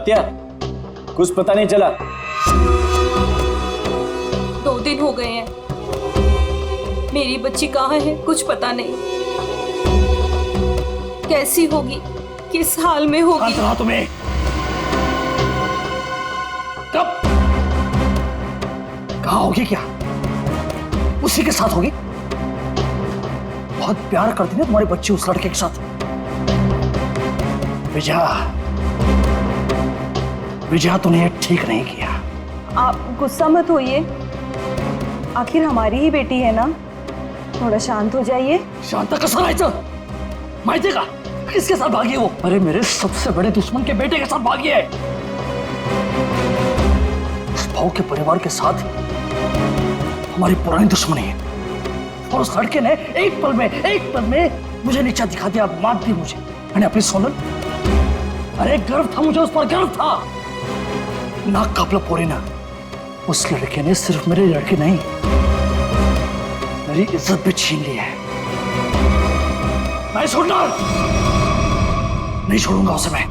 सत्या, कुछ पता नहीं चला? 2 दिन हो गए हैं, मेरी बच्ची कहाँ है कुछ पता नहीं। कैसी होगी, किस हाल में होगी? कहाँ तुम्हें? कब? कहाँ होगी? क्या उसी के साथ होगी? बहुत प्यार करती है तुम्हारी बच्ची उस लड़के के साथ। विजया, विजया तूने ये ठीक नहीं किया। आप गुस्सा मत होइए, आखिर हमारी ही बेटी है ना, थोड़ा शांत हो जाइए। शांता कसं राहायचं? माहिती का किसके साथ भागी है वो? अरे मेरे सबसे बड़े दुश्मन के बेटे के साथ भागी है। उस भाव के परिवार के साथ हमारी पुरानी दुश्मनी है, और उस लड़के ने एक पल में मुझे नीचा दिखा दिया, मार दी मुझे। मैंने अपनी सोनल, अरे गर्व था मुझे, उस पर गर्व था। नाक कापला पोरी ना, उस लड़के ने सिर्फ मेरी लड़की नहीं, मेरी इज्जत भी छीन ली है। मैं छोड़ना नहीं छोड़ूंगा उसे। मैं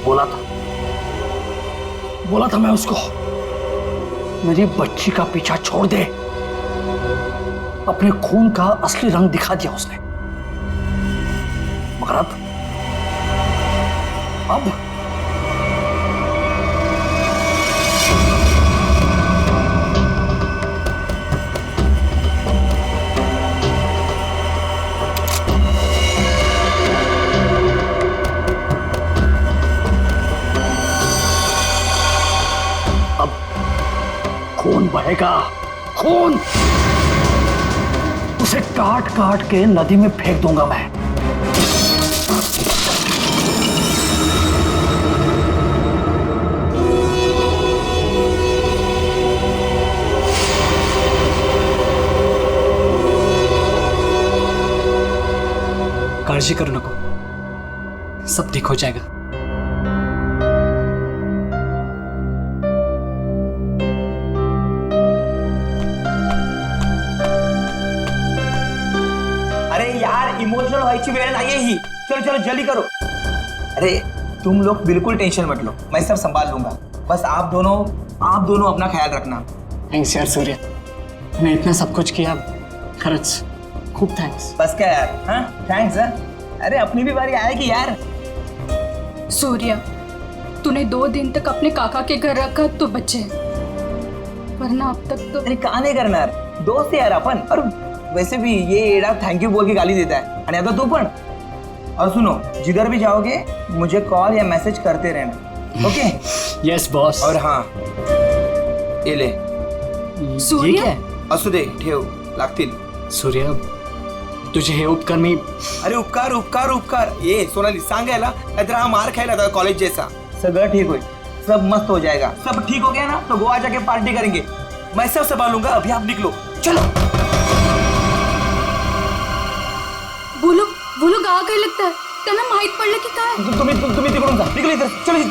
बोला था मैं उसको, मेरी बच्ची का पीछा छोड़ दे। अपने खून का असली रंग दिखा दिया उसने, मगर अब खून बहेगा, खून। उसे काट काट के नदी में फेंक दूंगा मैं। काळजी करू नको, सब ठीक हो जाएगा। अरे यार, इमोशनल व्हायची वेळ नाहीये ही। चलो चलो जल्दी करो। अरे तुम लोग बिल्कुल टेंशन मत लो, मैं सब संभाल लूंगा। बस आप दोनों अपना ख्याल रखना। थैंक्स यार सूर्य, तूने इतना सब कुछ किया, खरंच खूब थैंक्स। बस क्या यार, हाँ थैंक्स। अरे अपनी भी बारी आएगी यार। सूर्या, तूने 2 दिन तक अपने काका के घर रखा तो बचे, वरना अब तक तो। अरे का नाही करणार, दोस्त यार अपन। और वैसे भी ये एडा थैंक यू बोल के गाली देता है, और आता तू पण। और सुनो, जिधर भी जाओगे मुझे कॉल या मैसेज करते रहना, ओके? Yes boss. और हाँ, ये ले। सूर्या, असू दे, ठेव, लागतील। सूर्य, तुझे हे उपकार मी। अरे उपकार उपकार उपकार, ये सोनाली सांगायला, नाहीतर हा मार खायला था कॉलेज जैसा। सगळं ठीक होईल, सब मस्त हो जाएगा। सब ठीक हो गया ना तो गोवा जाके पार्टी करेंगे। मैं सब संभालूंगा, अभी आप निकलो, चलो। बोलो गावा काय लगता है, त्यांना माहित पडलं की काय? तुम्ही तिकडून जा, निकलो इधर, चलो चलो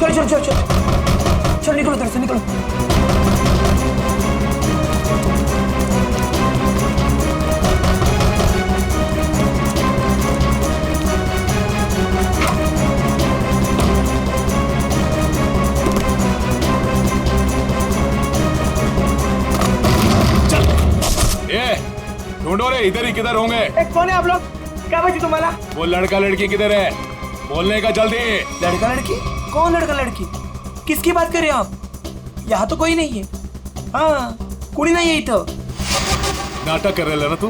चलो चलो चलो चलो निकलो इधर से, निकलो। ढूंढो रे, इधर ही किधर होंगे? कौन है आप लोग? क्या बची तुम्हारा? वो लड़का लड़की किधर है? बोलने का जल्दी। लड़का लड़की? कौन लड़का लड़की? किसकी बात कर रहे हो आप? यहाँ तो कोई नहीं है। हाँ, कुड़ी नहीं है इथं। नाटक कर रहे ना तू?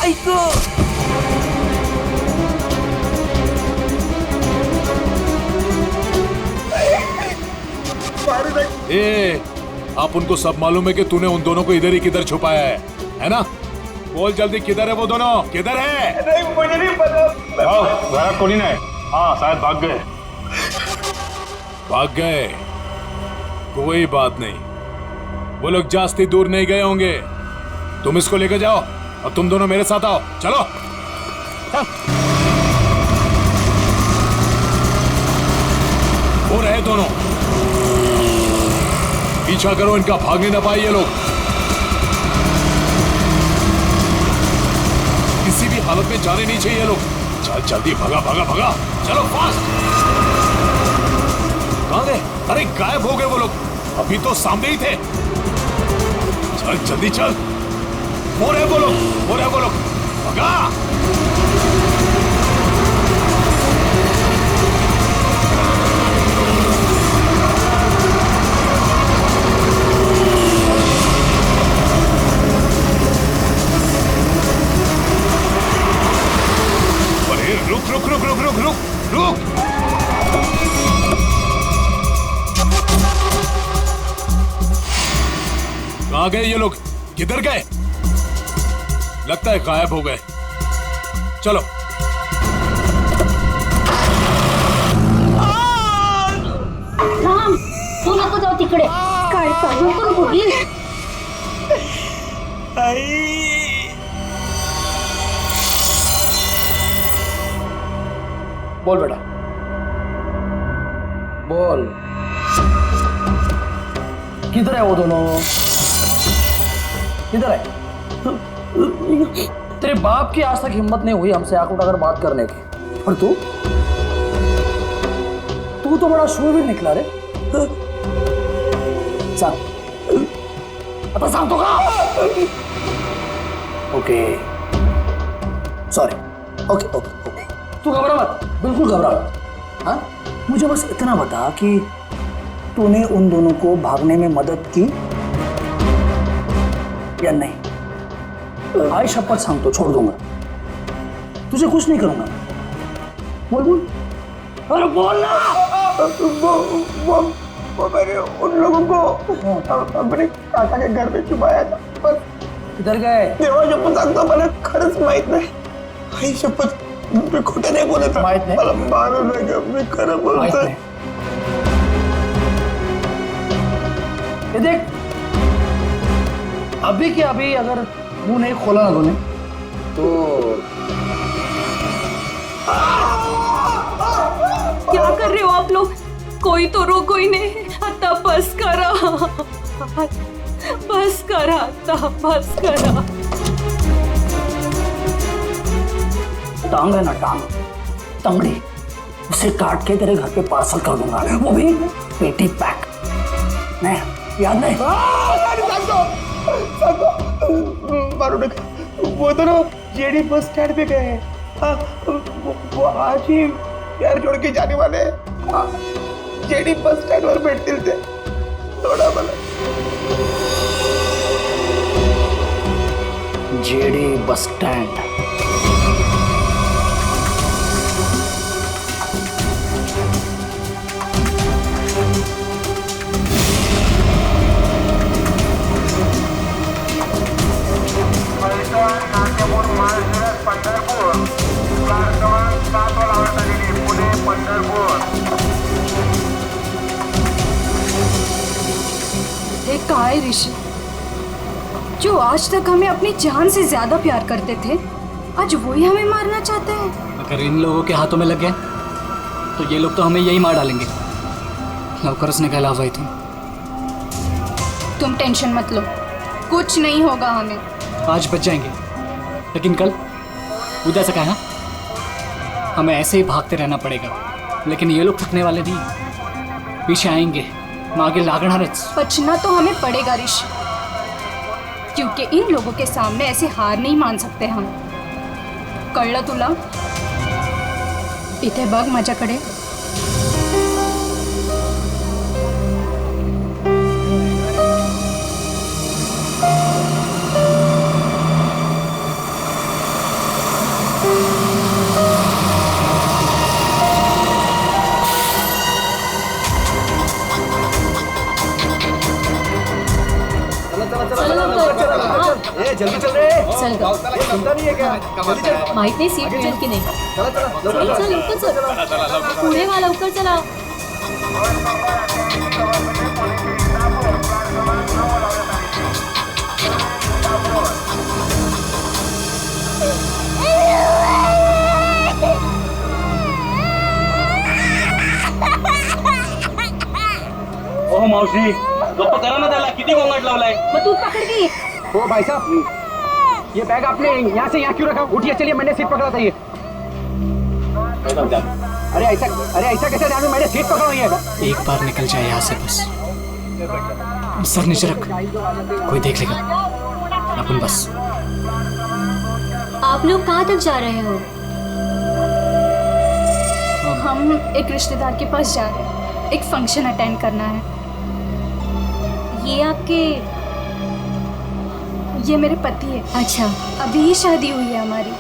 ऐक, ए, आप उनको सब मालूम है कि तूने उन दोनों को इधर ही किधर छुपाया है ना? बोल जल्दी, किधर है वो दोनों? किधर है? नहीं मुझे नहीं पता। घरात कोणी नाही। हाँ शायद भाग गए। भाग गए? कोई बात नहीं, वो लोग जास्ती दूर नहीं गए होंगे। तुम इसको लेकर जाओ और तुम दोनों मेरे साथ आओ, चलो। वो रहे दोनों, पीछा करो इनका, भागने न पाए ये लोग। किसी भी हालत में जाने नहीं चाहिए ये लोग। चल जल्दी भगा भगा भगा, चलो फास्ट। कहाँ गए? अरे गायब हो गए वो लोग, अभी तो सामने ही थे। चल जल्दी चल, वो रहे वो लोग, वो रहे वो लोग, भगा। अरे रुक रुक रुक रुक रुक रुक रुक। कहाँ गए ये लोग? किधर गए? लगता है गायब हो गए। चलो राम, तू नको जाऊ तिकडे. काय नको नको प्लीज. बोल बेटा, बोल, किधर है वो दोनों? किधर है? तेरे बाप की आज तक हिम्मत नहीं हुई हमसे आंख उठाकर बात करने की, और तू तो बड़ा शूरवीर निकला रे। सांग, आता सांगतो का? Okay, sorry, okay okay okay, तू घबरा मत, बिल्कुल घबरा मत। हाँ, मुझे बस इतना बता कि तूने उन दोनों को भागने में मदद की या नहीं? आई शपथ सांगतो, छोड़ दूंगा, तुझे कुछ नहीं करूंगा। बोल बोल, अरे बोल ना। वो मैंने उन लोगों को अपने काका के घर में छुपाया था, पर किधर गए? देवा शपथ सांगतो, मला खरंच माहित नाही. आई शपथ, मी खोटं नाही बोलत. माहित नाही? मला मारू नका, मी खरं माहित बोलतोय. नहीं। ये देख, अभी के अभी अगर मुंह नहीं खोला ना तूने तो क्या कर रहे हो आप लोग? कोई तो रोको ही नहीं. आता बस करा, बस करा, आता बस करा. टांग है ना, टांग, तंगड़ी, उसे काट के तेरे घर पे पार्सल कर दूंगा, वो भी पेटी पैक. नहीं, याद नहीं? मारू नका. वो दोनों जेडी बस स्टैंड पे गए हैं. हाँ, वो आज ही यार जोड़ के जाने वाले हैं. हाँ, जेडी बस स्टँड वर भेटतील ते. थोडा मला जेडी बस स्टैंड. ये कहा है ऋषि, जो आज तक हमें अपनी जान से ज्यादा प्यार करते थे, आज वही हमें मारना चाहते हैं. अगर इन लोगों के हाथों में लग गए तो ये लोग तो हमें यही मार डालेंगे. लवकरच निघायला हवं इथून. तुम टेंशन मत लो, कुछ नहीं होगा हमें. आज बच जाएंगे, लेकिन कल उद्या से क्या? हमें ऐसे ही भागते रहना पड़ेगा. लेकिन ये लोग थकने वाले नहीं, पीछे आएंगे, मागे लागणारच. बचना तो हमें पड़ेगा ऋषि, क्योंकि इन लोगों के सामने ऐसे हार नहीं मान सकते हम. कळलं तुला? इथे बघ माझ्याकडे. जल्दी चल रे. चल ग. चिंता नहीं है क्या? जल्दी चल. माहित नाही सीट भेटेल की नाही. चला चला लवकर चल लवकर चल. पुढे वा, लवकर चला. ओह मावशी, गप्प करा ना त्याला. किती गोंगाट लावलाय. मग तू पकड की. ओ भाई साहब, ये बैग आपने यहाँ से यहाँ क्यों रखा? उठिए, चलिए, मैंने सीट पकड़ा था ये. अरे ऐसा कैसे ध्यान में, मैंने सीट पकड़ी है। एक बार निकल जाए यहाँ से बस। सर नीचे रख, कोई देख लेगा अपन बस। आप लोग कहाँ तक जा रहे हो? हम एक रिश्तेदार के पास जा रहे हैं, एक फंक्शन अटेंड करना है। ये मेरे पति है। अच्छा, अभी ही शादी हुई है हमारी।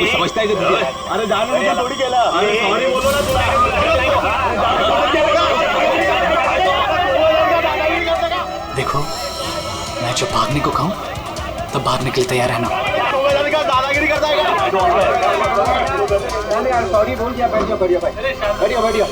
समझता है कि अरे जानो मुझे थोड़ी केला। अरे सॉरी बोलो ना तुम। देखो, मैं जब भागने को कहूँ तब भागने के लिए तैयार रहना। दादागिरी करता है। सॉरी बोल दिया, बैठ जाओ, बढ़िया भाई, बढ़िया बढ़िया।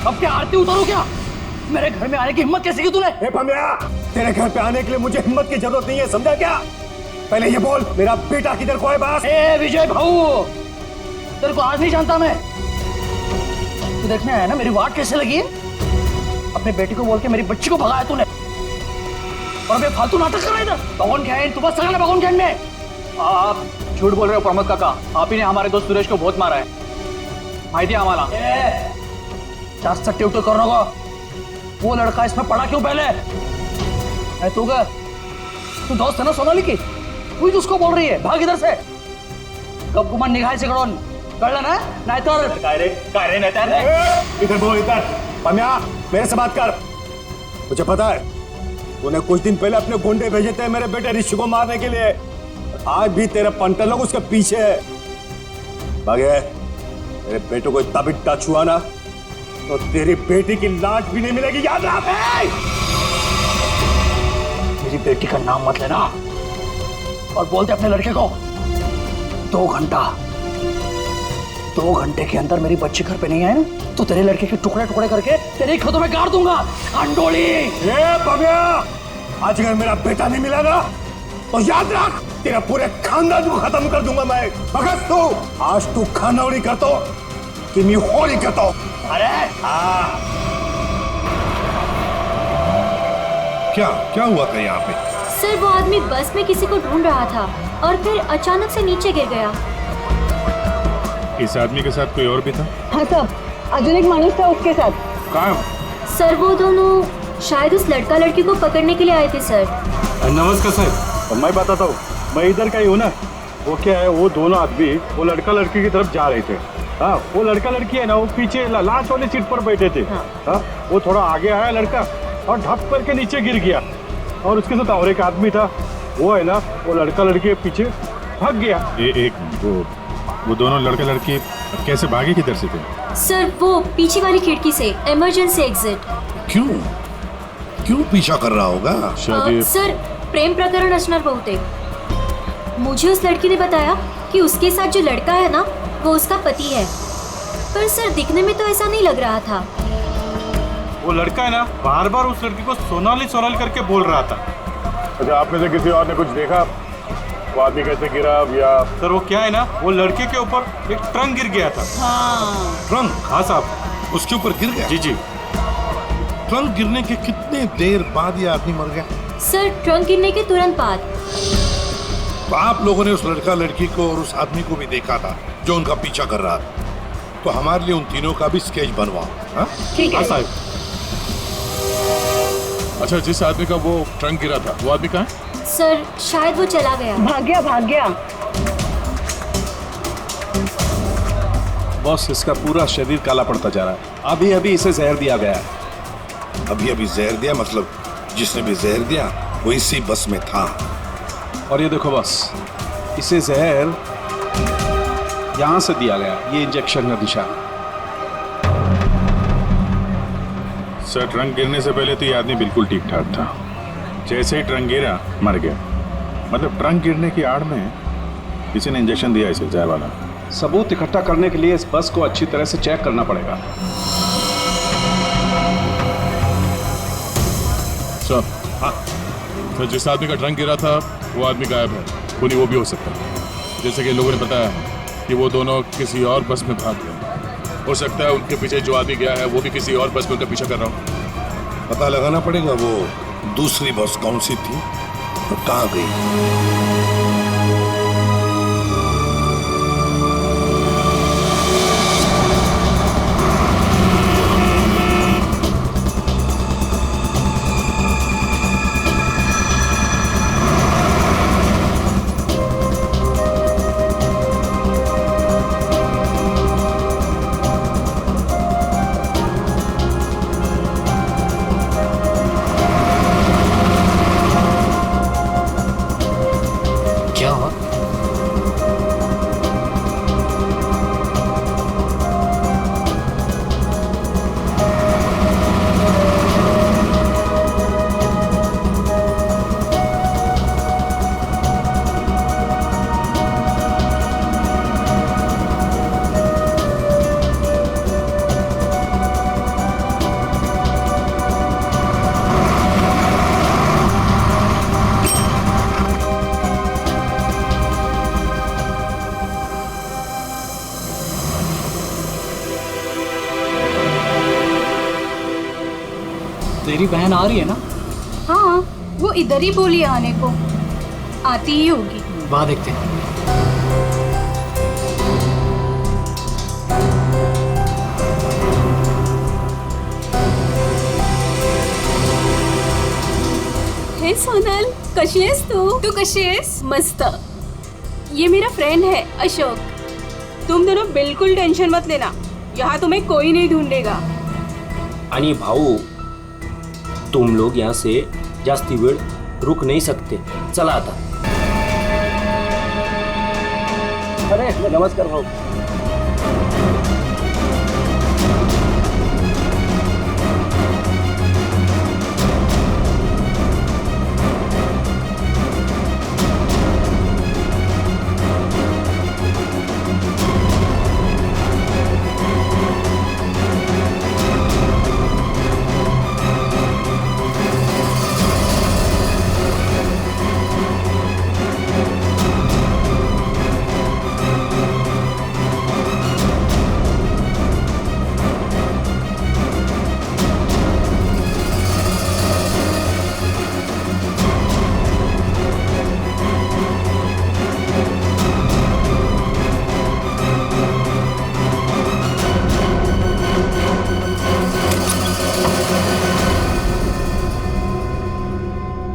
अब क्या आरती उतारो क्या? मेरे घर में आने की हिम्मत कैसे की तूने? ए भमिया, तेरे घर पे आने के लिए मुझे हिम्मत की जरूरत नहीं है, समझा क्या? पहले ये बोल, मेरा बेटा किधर को है बस? ए विजय भाऊ, तेरे को आज नहीं जानता मैं। तू देखने आया ना मेरी वाट कैसे लगी है? अपने बेटी को बोल के मेरी बच्ची को भगाया तूने, और अबे फालतू नाटक कर रहा है इधर। भगवान क्या है, तू बस सगळं भगवान क्या में। आप झूठ बोल रहे हो प्रमोद काका, आप ही ने हमारे दोस्त सुरेश को बहुत मारा है, माहिती है आम्हाला। जास्त टिवटो करू नको। वो लड़का इसमें पड़ा क्यों पहले? तू का तू दोस्त है ना सोनाली की, तू ही उसको बोल रही है भाग इधर से। कब गुमान निघायचे कडून, कळलं ना? नाहीतर काय रे नाहीतर इधर बोल, इधर। भमिया, मेरे से बात कर। मुझे पता है तूने कुछ दिन पहले अपने गुंडे भेजे थे मेरे बेटे ऋषि को मारने के लिए। आज भी तेरे पंटर लोग उसके पीछे है। भागे, मेरे बेटे को इतना भी टच हुआ ना तो तेरी बेटी की लाश भी नहीं मिलेगी, याद रख। मेरी बेटी का नाम मत लेना, और बोलते अपने लड़के को 2 घंटे के अंदर मेरी बच्ची घर पे नहीं आए ना तो तेरे लड़के के टुकड़े टुकड़े करके तेरे खेतों में गाड़ दूंगा। अंडोली आज अगर मेरा बेटा नहीं मिला ना तो याद रख, तेरा पूरे खानदान को खत्म कर दूंगा मैं। भगत तू आज तू खानौड़ी करतो कि मैं होली करतो। अरे क्या हुआ था यहाँ पे? सर वो आदमी बस में किसी को ढूंढ रहा था और फिर अचानक से नीचे गिर गया। इस आदमी के साथ कोई और भी था? हाँ साहब, अजून एक माणूस था उसके साथ। कहाँ? सर वो दोनों शायद उस लड़का लड़की को पकड़ने के लिए आए थे सर। नमस्कार सर, मैं बताता हूँ, मैं इधर का ही हूँ ना। वो क्या है, वो दोनों आदमी वो लड़का लड़की की तरफ जा रहे थे। हाँ, वो लड़का लड़की है ना, वो पीछे लास्ट वाली सीट पर बैठे थे। हाँ, वो थोड़ा आगे आया लड़का और ढप करके नीचे गिर गया, और उसके साथ और एक आदमी था। वो है ना, वो लड़का लड़की के पीछे भाग गया। वो दोनों लड़का लड़की कैसे भागे, किधर से थे? सर वो पीछे वाली खिड़की से, इमरजेंसी एग्जिट। क्यों पीछा कर रहा होगा? सर प्रेम प्रकरण असणार बहुतेक। मुझे उस लड़की ने बताया कि उसके साथ जो लड़का है ना वो उसका पति है, पर सर दिखने में तो ऐसा नहीं लग रहा था। वो लड़का है ना, बार बार उस लड़की को सोनाली सोनाली करके बोल रहा था। अच्छा, आप में से किसी और ने कुछ देखा? वो आदमी कैसे गिरा या सर वो क्या है ना, वो लड़के के ऊपर एक ट्रंक गिर गया था। ट्रंक? हाँ साहब। उसके ऊपर गिर गया? जी जी। ट्रंक गिरने के कितने देर बाद ये आदमी मर गया? सर ट्रंक गिरने के तुरंत बाद। तो आप लोगों ने उस लड़का लड़की को और उस आदमी को भी देखा था जो उनका पीछा कर रहा था, तो हमारे लिए उन तीनों का भी स्केच बनवाओ। हाँ? ठीक है साहब। अच्छा, जिस आदमी का वो ट्रंक गिरा था वो आदमी कहाँ है? सर शायद वो चला गया। भाग गया भाग गया। बॉस, इसका पूरा शरीर काला पड़ता जा रहा है। अभी अभी इसे जहर दिया गया है। अभी अभी जहर दिया? मतलब जिसने भी जहर दिया वो इसी बस में था। और ये देखो बॉस, इसे जहर यहां से दिया गया, ये इंजेक्शन का निशान। सर, ट्रंक गिरने से पहले तो ये आदमी बिल्कुल ठीक ठाक था। जैसे ही ट्रंक गिरा मर गया। मतलब ट्रंक गिरने की आड़ में किसी ने इंजेक्शन दिया इसे, जहर वाला। सबूत इकट्ठा करने के लिए इस बस को अच्छी तरह से चेक करना पड़ेगा। सर, हाँ, तो जिस आदमी का ट्रंक गिरा था वो आदमी गायब है। खूनी वो भी हो सकता है। जैसे कि लोगों ने बताया कि वो दोनों किसी और बस में भाग गए। हो सकता है उनके पीछे जो आदमी गया है वो भी किसी और बस में उनका पीछा कर रहा हो। पता लगाना पड़ेगा वो दूसरी बस कौन सी थी और कहाँ गई। क्या हुआ? तेरी बहन आ रही है ना? हाँ, वो इधर ही बोली है आने को। आती ही होगी। वाह, देखते हैं। हे सोनल, कशी आहेस तू कशी आहेस? मस्त। ये मेरा फ्रेंड है अशोक। तुम दोनों बिल्कुल टेंशन मत लेना, यहाँ तुम्हें कोई नहीं ढूंढेगा। आणि भाऊ, तुम लोग यहाँ से जास्ती वेळ रुक नहीं सकते। चला आता। अरे नमस्कार भाऊ।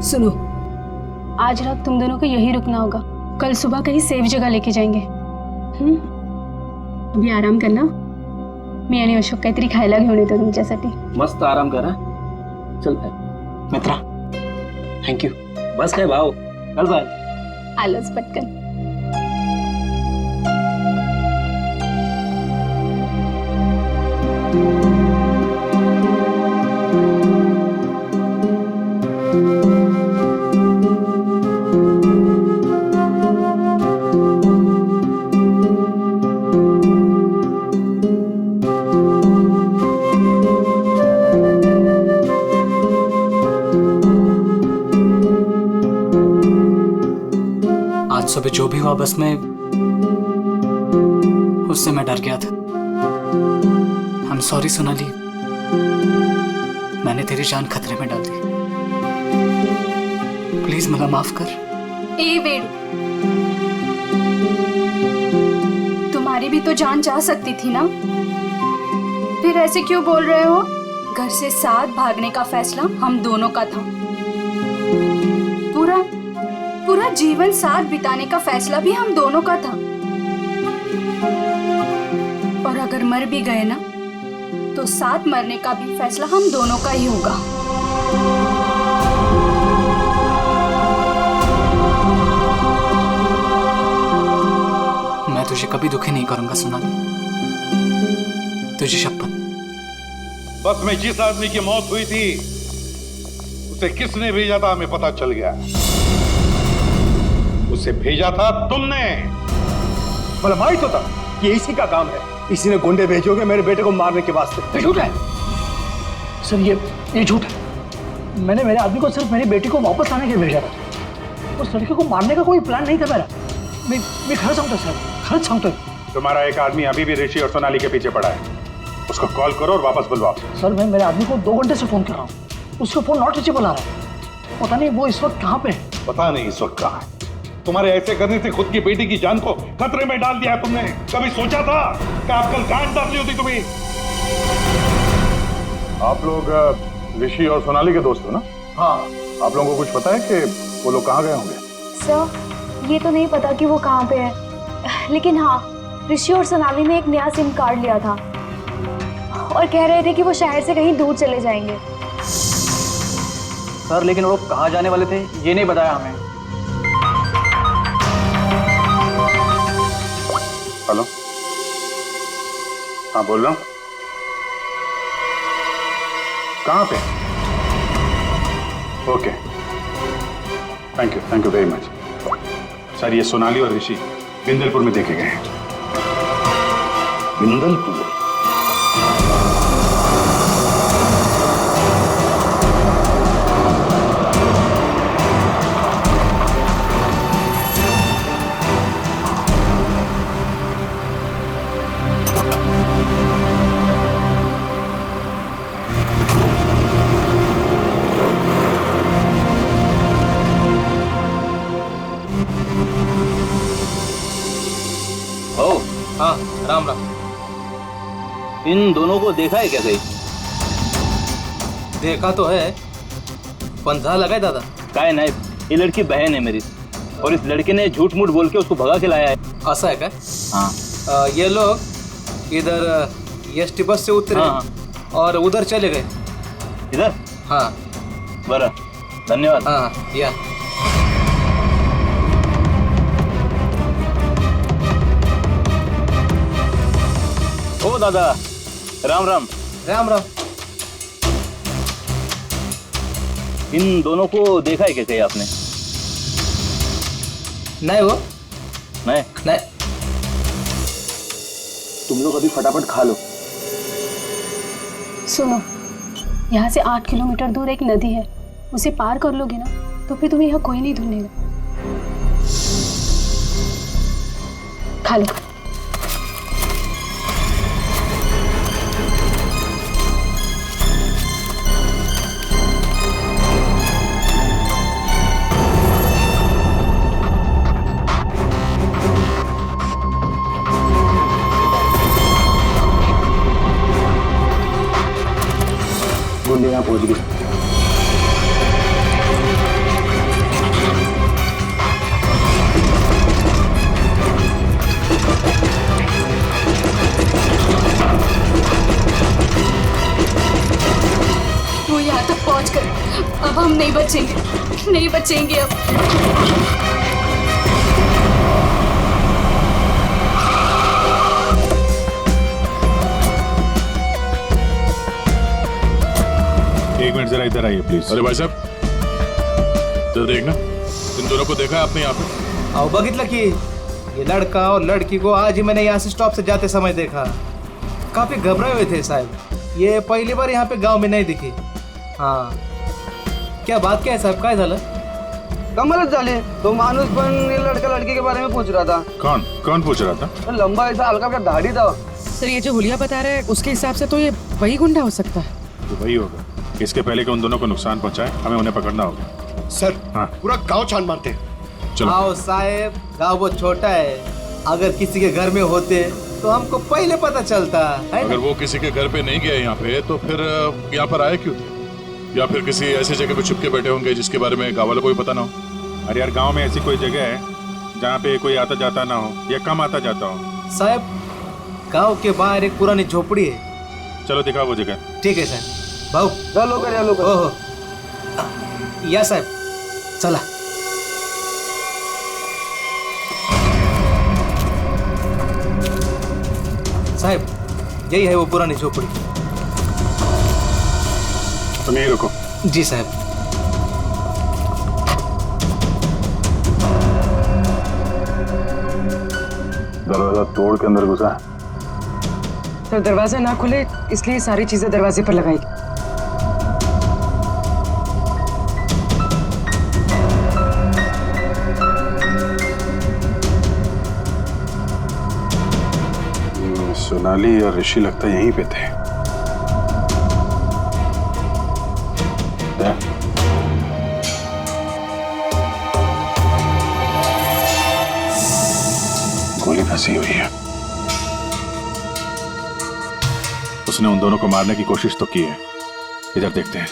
सुनो, आज रात तुम दोनों को यही रुकना होगा। कल सुबह कहीं सेफ जगह लेके जाएंगे। अभी आराम करना। मी आणि अशोक काहीतरी खायला घेऊन येतो तुमच्यासाठी। मस्त आराम करा। चल बाय मित्रा, थँक्यू। बस काय भाऊ, चल बाय। आलोच पटकन। सुबह जो भी हुआ बस में उससे मैं डर गया था। आई एम सॉरी सोनाली, मैंने तेरी जान खतरे में डाल दी। प्लीज मला माफ कर। ए वेड, तुम्हारी भी तो जान जा सकती थी ना, फिर ऐसे क्यों बोल रहे हो? घर से साथ भागने का फैसला हम दोनों का था। पूरा जीवन साथ बिताने का फैसला भी हम दोनों का था। और अगर मर भी गए ना, तो साथ मरने का भी फैसला हम दोनों का ही होगा। मैं तुझे कभी दुखी नहीं करूंगा सोनाली, तुझे शपथ। बस में जिस आदमी की मौत हुई थी उसे किसने भेजा था हमें पता चल गया। उसे भेजा था तुमने। मतलब मालूम तो था कि इसी का काम है। इसी ने गुंडे भेजोगे मेरे बेटे को मारने के वास्ते। ये झूठ है सर, ये झूठ है। मैंने मेरे आदमी को सिर्फ मेरी बेटी को वापस लाने के लिए भेजा था। उस लड़के को मारने का कोई प्लान नहीं था मेरा। मैं खर्च सांगतो सर, खर्च सांगतो। तुम्हारा एक आदमी अभी भी ऋषि और सोनाली के पीछे पड़ा है। उसको कॉल करो और वापस बुलवाओ। सर मैं मेरे आदमी को 2 घंटे से फोन कर रहा हूँ, उसका फोन नॉट रीचेबल आ रहा है। पता नहीं वो इस वक्त कहाँ पे है। पता नहीं इस वक्त कहाँ है। तुम्हारे ऐसे करने से खुद की बेटी की जान को खतरे में डाल दिया है तुमने। कभी सोचा था कि आप कल गांड डालनी होती तुम्हें? आप लोग ऋषि और सोनाली के दोस्त हो ना? हाँ। आप लोगों को कुछ पता है कि वो लोग कहाँ गए होंगे? सर ये तो नहीं पता कि वो कहाँ पे है, लेकिन हाँ ऋषि और सोनाली ने एक नया सिम कार्ड लिया था और कह रहे थे कि वो शहर से कहीं दूर चले जाएंगे। सर लेकिन वो लोग कहाँ जाने वाले थे ये नहीं बताया हमें। हेलो, हाँ बोल रहा हूँ। कहाँ पे? Okay, thank you very much. Sir ये सोनाली और ऋषि बिंदलपुर में देखे गए हैं। बिंदलपुर? हाँ राम राम। इन दोनों को देखा है क्या कहीं? देखा तो है, पंजा लगाए दादा। काय नहीं, ये लड़की बहन है मेरी और इस लड़के ने झूठ मूठ बोल के उसको भगा के लाया है। ऐसा है क्या? हाँ। ये लोग इधर एसटी बस से उतरे। हाँ। और उधर चले गए। इधर? हाँ। बरा, धन्यवाद। हाँ या ओ दादा, राम राम। राम राम। इन दोनों को देखा है क्या कहीं आपने? नहीं वो नहीं। तुम लोग अभी फटाफट खा लो। सुनो, यहाँ से 8 किलोमीटर दूर एक नदी है, उसे पार कर लोगे ना तो फिर तुम्हें यहाँ कोई नहीं ढूंढेगा। खा लो। गुंडे यहाँ पहुंच गए। वो यहाँ तक पहुँच कर अब हम नहीं बचेंगे अब। एक मिनट जरा इधर आइए प्लीज। अरे भाई साहब जरा देखना, इन दोनों को देखा है आपने यहाँ पे? आओ बगितला कि ये लड़का और लड़की को आज ही मैंने यहाँ से स्टॉप से जाते समय देखा। काफी घबराए हुए थे साहब। ये पहली बार यहाँ पे गांव में नहीं दिखी। हाँ क्या बात क्या है साहब, काय झालं? कमालच झाली. तो माणूस पण लड़का लड़की के बारे में पूछ रहा था. कौन कौन पूछ रहा था? तो लंबा ऐसा हल्का का दाढ़ी था. सर ये जो हुलिया बता रहा है उसके हिसाब से तो ये वही गुंडा हो सकता है. तो वही होगा. इसके पहले कि उन दोनों को नुकसान पहुंचाए, हमें उन्हें पकड़ना होगा. सर हाँ. पूरा गांव छान मारते. चलो. आओ साहेब, गाँव बहुत छोटा है. अगर किसी के घर में होते तो हमको पहले पता चलता है. अगर वो किसी के घर पे नहीं गया यहाँ पे तो फिर यहाँ पर आए क्यों थे? या फिर किसी ऐसी जगह पे छुप के बैठे होंगे जिसके बारे में गाँव वालों को भी पता ना हो. अरे यार, गांव में ऐसी कोई जगह है जहाँ पे कोई आता जाता ना हो या कम आता जाता हो? साहब, गांव के बाहर एक पुरानी झोपड़ी है. चलो दिखाओ वो जगह. ठीक है साहब. भाऊ ओहो या साहब, चला. साहब, यही है वो पुरानी झोपड़ी. तुम यहीं रुको. जी साहब. दरवाजा तोड़ के अंदर घुसा. तो दरवाजा ना खुले इसलिए सारी चीजें दरवाजे पर लगाई. सोनाली और ऋषि लगता यहीं पे थे. गोली फंसी हुई है. उसने उन दोनों को मारने की कोशिश तो की है. इधर देखते हैं.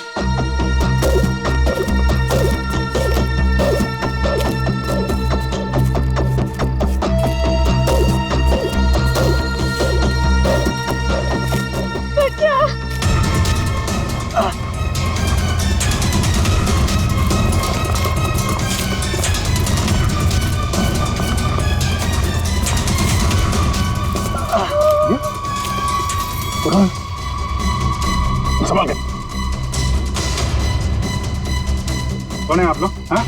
संभाल के. कौन है आप लोग? हाँ?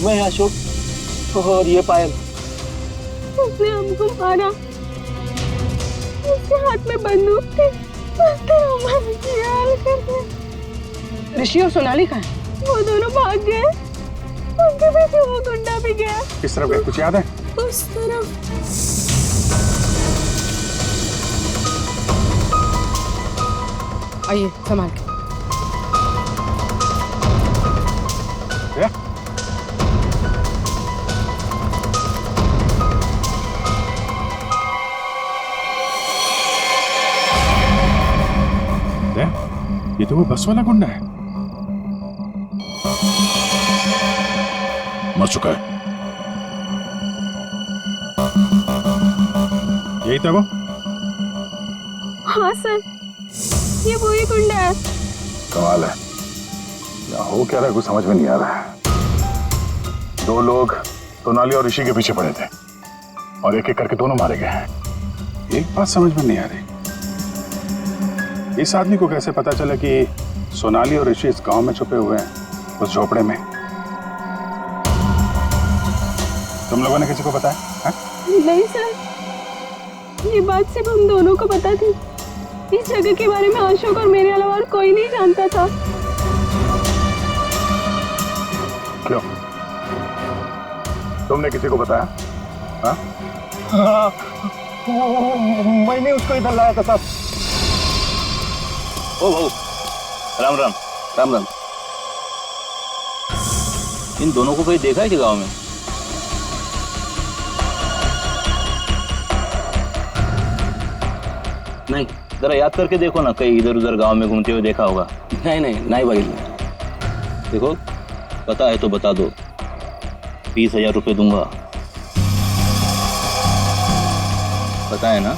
मैं अशोक और ये पायल. उसने हमको मारा. उसके हाथ में बंदूक थी. ऋषि और सोनाली कहाँ है? वो दोनों भाग गए. उनके पीछे वो गुंडा भी गया. किस तरफ गए? कुछ याद है? उस तरफ. आइए संभाल के. ये तो वो बस वाला गुंडा है. मर चुका है. यही था वो? हाँ सर, ये वही गुंडा है. कमाल है. यहाँ हो क्या रहा है कुछ समझ में नहीं आ रहा है. दो लोग सोनाली और ऋषि के पीछे पड़े थे और एक एक करके दोनों मारे गए हैं. एक बात समझ में नहीं आ रही. इस आदमी को कैसे पता चला कि सोनाली और ऋषि इस गांव में छुपे हुए हैं, उस झोपड़े में? तुम लोगों ने किसी को बताया? हाँ? नहीं सर, ये बात सिर्फ हम दोनों को पता थी. इस जगह के बारे में अशोक और मेरे अलावा और कोई नहीं जानता था. क्यों? तुमने किसी को बताया? हाँ? हाँ, मैंने उसको इधर लाया था साहब. ओ भाऊ, राम राम. राम राम. इन दोनों को कहीं देखा है कि गांव में? नहीं. जरा याद करके देखो ना, कहीं इधर उधर गांव में घूमते हुए देखा होगा. नहीं भाई. देखो, पता है तो बता दो. 20,000 रुपये दूंगा. पता है ना?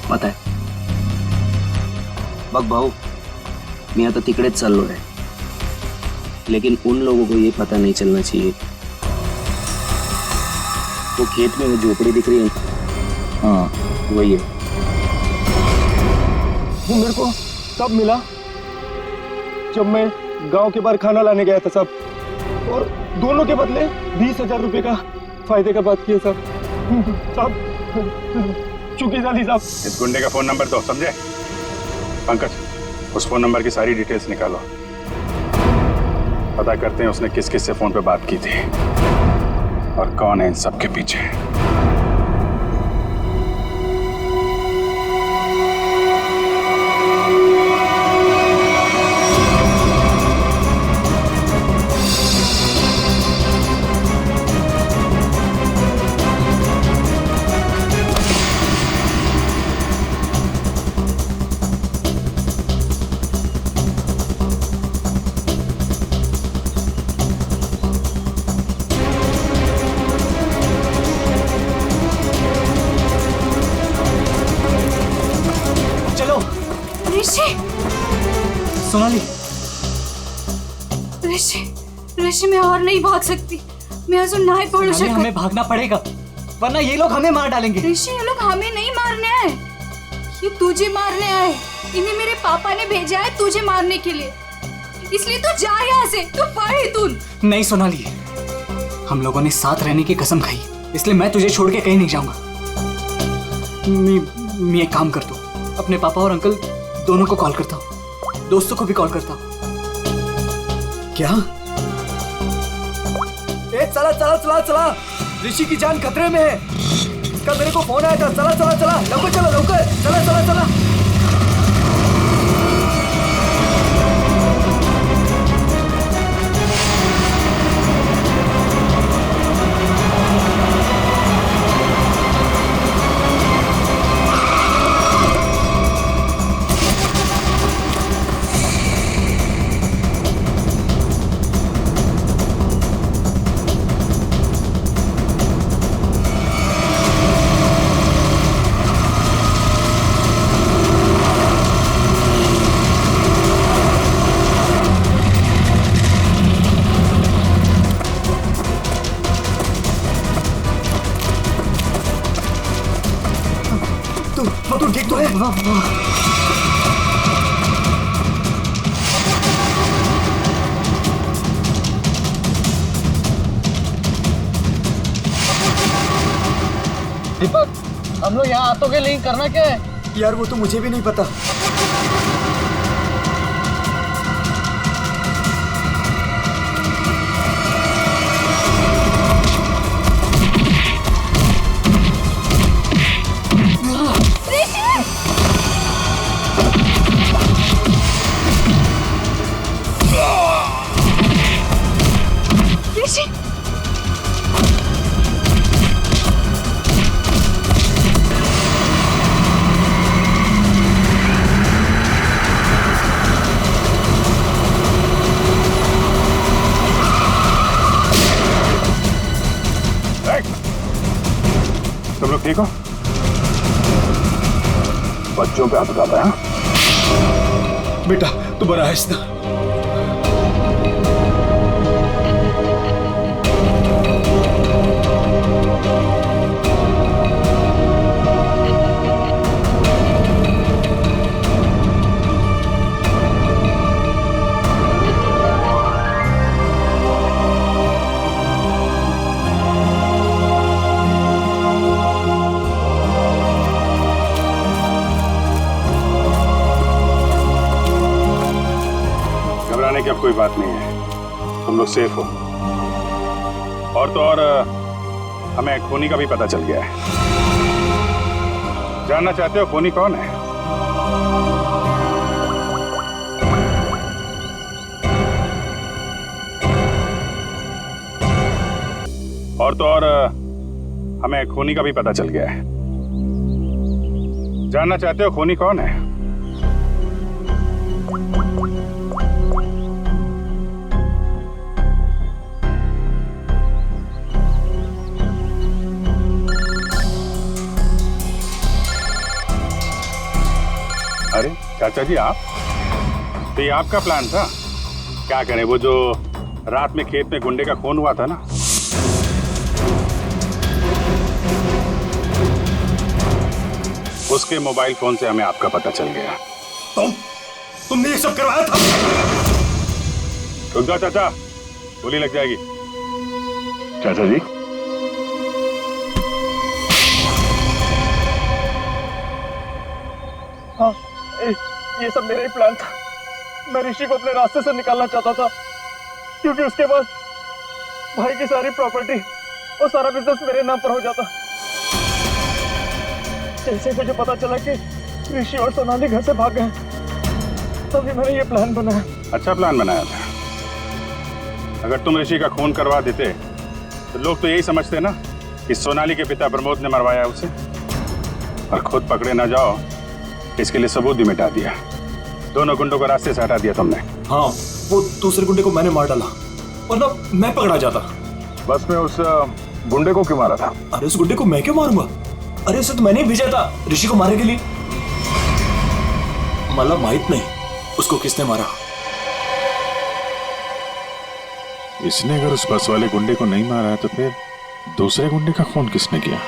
पता आहे. बघ भाऊ, मैं आता तिकड़ेच चाललो है, लेकिन उन लोगों को ये पता नहीं चलना चाहिए. वो खेत में वो झोपड़ी दिख रही है. हाँ, वही है. वो मेरे को तब मिला जब मैं गांव के बाहर खाना लाने गया था साहब, और दोनों के बदले 20,000 रुपए का फायदे का बात किया साहब. चुकी जाली साहब. इस गुंडे का फोन नंबर दो, समझे? पंकज, उस फोन नंबर की सारी डिटेल्स निकालो. पता करते हैं उसने किस किस से फोन पे बात की थी और कौन है इन सब के पीछे। सोनाली, ऋषि मैं और नहीं भाग सकती। मैं अजून नहीं पडू शकत। हमें भागना पड़ेगा वरना ये लोग हमें मार डालेंगे। ऋषि ये लोग हमें नहीं मारने आए, ये तुझे मारने आए। इन्हें मेरे पापा ने भेजा है तुझे मारने के लिए, इसलिए तू जा यहाँ से। तू पढ़ तू। नहीं सोनाली, हम लोगों ने साथ रहने की कसम खाई, इसलिए मैं तुझे छोड़ के कहीं नहीं जाऊंगा। मैं एक काम करता हूँ, अपने पापा और अंकल दोनों को कॉल करता हूँ, दोस्तों को भी कॉल करता हूँ। क्या? चला चला चला चला, ऋषि की जान खतरे में है। इसका मेरे को फोन आया था। चला चला चला, लवकर चलो, लवकर चला चला चला। तू ठीक तो है? दीपक, हम लोग यहाँ आतों के लिए करना क्या है? यार वो तो मुझे भी नहीं पता। तुम लोग ठीक हो? बच्चों पे हाथ उठाता है? बेटा तू बड़ा है ना? की अब कोई बात नहीं है, तुम लोग सेफ हो। और तो और हमें खूनी का भी पता चल गया है। जानना चाहते हो खूनी कौन है? और तो और हमें खूनी का भी पता चल गया है। जानना चाहते हो खूनी कौन है? अरे चाचा जी आप, तो ये आपका प्लान था? क्या करें, वो जो रात में खेत में गुंडे का खून हुआ था ना, उसके मोबाइल फोन से हमें आपका पता चल गया। तुमने ये सब करवाया था? रुक जाओ चाचा, गोली लग जाएगी। चाचा जी हाँ, ये सब मेरा ही प्लान था। मैं ऋषि को अपने रास्ते से निकालना चाहता था, क्योंकि उसके बाद भाई की सारी प्रॉपर्टी और सारा बिजनेस मेरे नाम पर हो जाता। जैसे मुझे पता चला कि ऋषि और सोनाली घर से भाग गए, तभी मैंने ये प्लान बनाया। अच्छा प्लान बनाया था। अगर तुम ऋषि का खून करवा देते तो लोग तो यही समझते ना कि सोनाली के पिता प्रमोद ने मरवाया उसे, और खुद पकड़े ना जाओ इसके लिए सबूत भी मिटा दिया। दोनों गुंडों को रास्ते से हटा दिया तुमने। हाँ, वो दूसरे गुंडे को मैंने मार डाला, वरना मैं पकड़ा जाता। बस में उस गुंडे को क्यों मारा था? अरे उस गुंडे को मैं क्यों मारूंगा? अरे उसे तो मैंने ही भेजा था ऋषि को मारने के लिए। मतलब माहित नहीं उसको किसने मारा। इसने अगर उस बस वाले गुंडे को नहीं मारा है तो फिर दूसरे गुंडे का खून किसने किया?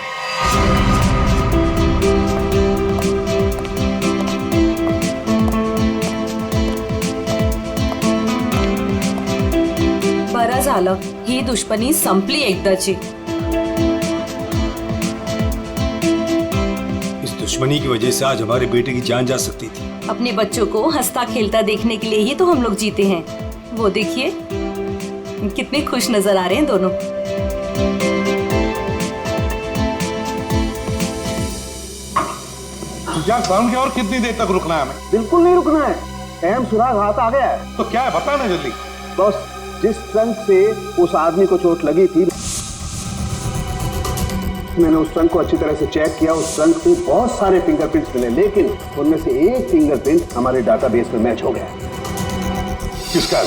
बरं झालं, ही दुश्मनी संपली एकदाची। इस दुश्मनी की वजह से आज हमारे बेटे की जान जा सकती थी। अपने बच्चों को हंसता खेलता देखने के लिए ही तो हम लोग जीते हैं। वो देखिए कितने खुश नजर आ रहे हैं दोनों। यार साउंड की और कितनी देर तक रुकना है हमें? बिल्कुल नहीं रुकना है, अहम सुराग हाथ आ गया है। तो क्या है बता ना जल्दी। बस जिस ट्रंक से उस आदमी को चोट लगी थी, मैंने उस ट्रंक को अच्छी तरह से चेक किया। उस ट्रंक पे बहुत सारे फिंगरप्रिंट्स मिले, लेकिन उनमें से एक फिंगरप्रिंट हमारे डाटाबेस में मैच हो गया। किसका?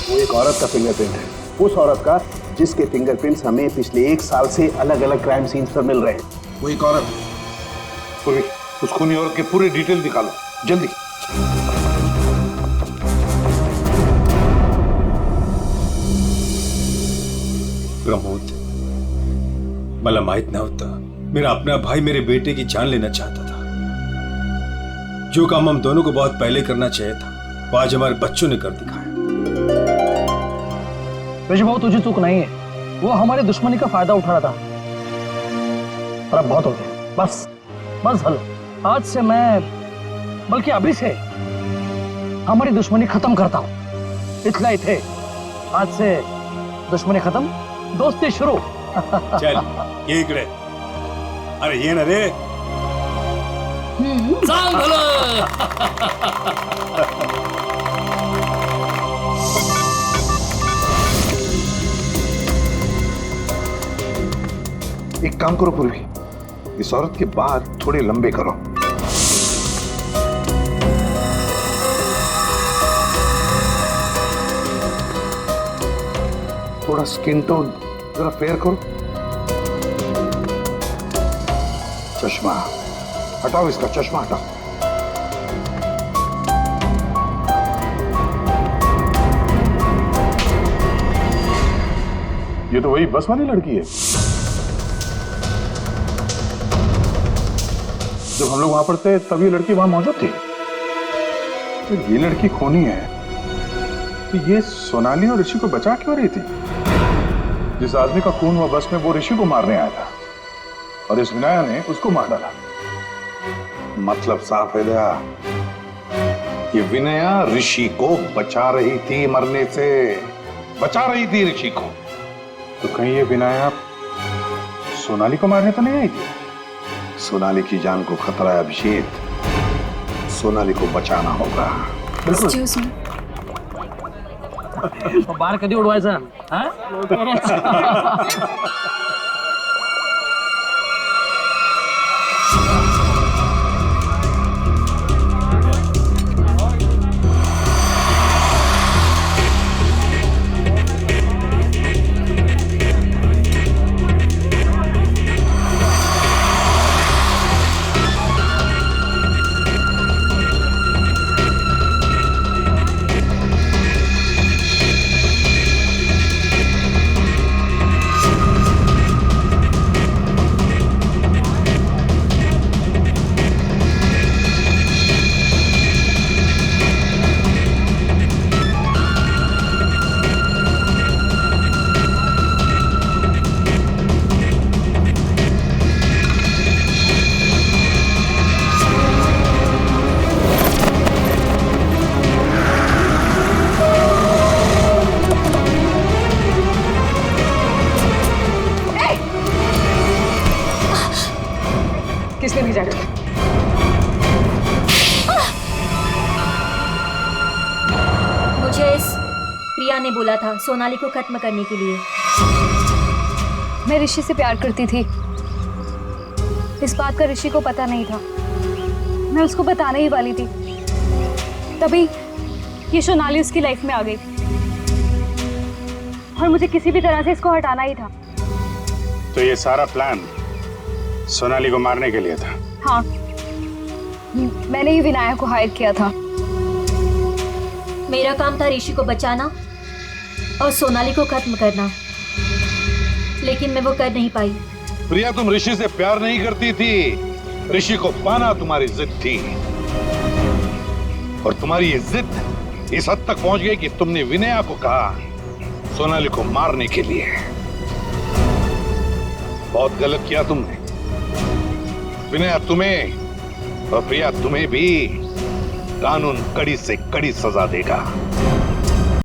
वो एक औरत का फिंगरप्रिंट है, उस औरत का जिसके फिंगरप्रिंट्स हमें पिछले 1 साल से अलग अलग क्राइम सीन्स पर मिल रहे हैं। वो एक औरत, पूरी उस खूनी औरत के पूरे डिटेल निकालो जल्दी। प्रमोद, मला माहित नव्हता मेरा अपना भाई मेरे बेटे की जान लेना चाहता था। जो काम हम दोनों को बहुत पहले करना चाहिए था, वो आज हमारे बच्चों ने कर दिखाया। ऋषि भाऊ, तुझे चूक नहीं है, वो हमारी दुश्मनी का फायदा उठा रहा था। पर अब बहुत हो गया, बस बस हल। आज से मैं, बल्कि अभी से हमारी दुश्मनी खत्म करता हूं। इतना ही थे, आज से दुश्मनी खत्म, दोस्ती शुरू। चल ये इकडे। अरे ये ना रे। सांग भलं। एक काम करो पूर्वी, इस औरत के बाल थोड़े लंबे करो। थोड़ा स्किन टोन जरा फेयर करो। चश्मा हटाओ, इसका चश्मा हटाओ। ये तो वही बस वाली लड़की है जब हम लोग वहां पर थे, तब ये लड़की वहां मौजूद थी। तो ये लड़की खूनी है, तो ये सोनाली और ऋषि को बचा क्यों रही थी? जिस आदमी का खून हुआ बस में, वो ऋषि को मारने आया था और इस विनाया ने उसको मार डाला। मतलब साफ है दया, ये विनया ऋषि को बचा रही थी मरने से, बचा रही थी ऋषि को। तो कहीं ये विनया सोनाली को मारने तो नहीं आई थी? सोनाली की जान को खतरा है अभिषेक, सोनाली को बचाना होगा। एक्सक्यूज मी, बार कधी उडवायचा? ने बोला था सोनाली को खत्म करने के लिए। मैं ऋषि से प्यार करती थी, इस बात का ऋषि को पता नहीं था। मैं उसको बताने ही वाली थी, तभी ये सोनाली उसकी लाइफ में आ गई और मुझे किसी भी तरह से इसको हटाना ही था। तो ये सारा प्लान सोनाली को मारने के लिए था? हाँ, मैंने ही विनायक को हायर किया था। मेरा काम था ऋषि को बचाना और सोनाली को खत्म करना, लेकिन मैं वो कर नहीं पाई। प्रिया, तुम ऋषि से प्यार नहीं करती थी, ऋषि को पाना तुम्हारी जिद थी। और तुम्हारी ये जिद इस हद तक पहुंच गई कि तुमने विनया को कहा सोनाली को मारने के लिए। बहुत गलत किया तुमने। विनया तुम्हें और प्रिया तुम्हें भी कानून कड़ी से कड़ी सजा देगा।